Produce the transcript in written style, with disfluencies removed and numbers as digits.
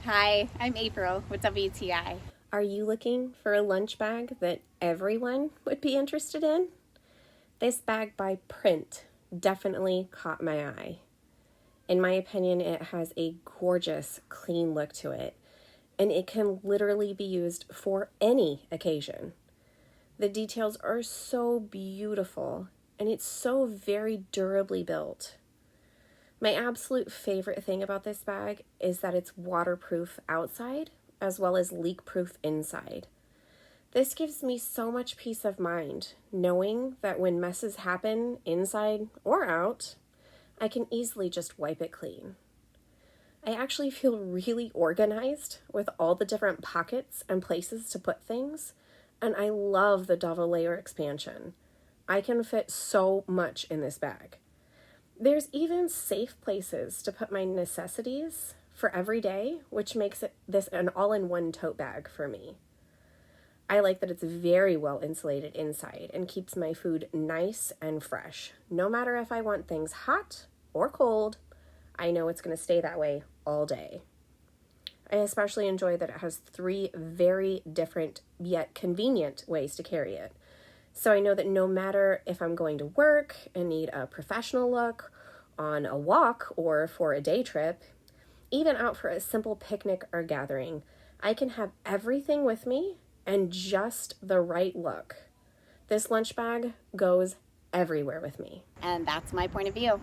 Hi, I'm April with WTI. Are you looking for a lunch bag that everyone would be interested in? This bag by Print definitely caught my eye. In my opinion, it has a gorgeous, clean look to it, and it can literally be used for any occasion. The details are so beautiful, and it's so very durably built. My absolute favorite thing about this bag is that it's waterproof outside as well as leak-proof inside. This gives me so much peace of mind, knowing that when messes happen inside or out, I can easily just wipe it clean. I actually feel really organized with all the different pockets and places to put things, and I love the double layer expansion. I can fit so much in this bag. There's even safe places to put my necessities for every day, which makes this an all-in-one tote bag for me. I like that it's very well insulated inside and keeps my food nice and fresh. No matter if I want things hot or cold, I know it's going to stay that way all day. I especially enjoy that it has 3 very different yet convenient ways to carry it. So I know that no matter if I'm going to work and need a professional look, on a walk or for a day trip, even out for a simple picnic or gathering, I can have everything with me and just the right look. This lunch bag goes everywhere with me. And that's my point of view.